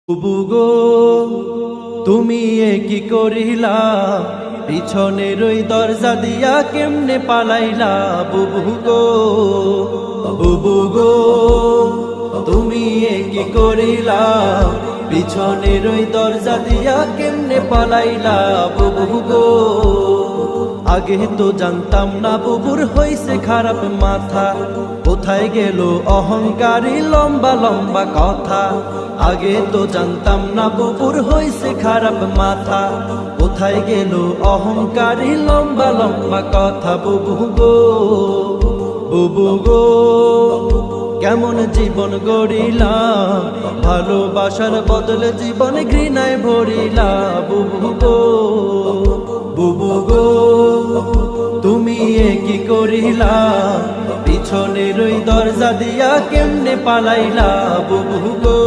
বুবু গো তুমি এ কি করিলা, পিছনের ওই দরজা দিয়া কেমনে পালাইলা। বুবু গো বুবু গো তুমি এ কি করিলা, পিছনের ওই দরজা দিয়া কেমনে পালাইলা। বুবু গো আগে তো জানতাম না বুবুর হইছে খারাপ মাথা, কোথায় গেল অহংকারী লম্বা লম্বা কথা। আগে তো জানতাম না বুবুর হইছে খারাপ মাথা, কোথায় গেল অহংকারী লম্বা লম্বা কথা। বুবু গো বুবু গো কেমন জীবন গড়িলা, ভালোবাসার বদলে জীবন ঘৃণায় ভরিলা। বুবু গো বুবু গো তুমি এ কি করিলা, পিছনের ওই দরজা দিয়া কেমনে পালাইলা। বুবু গো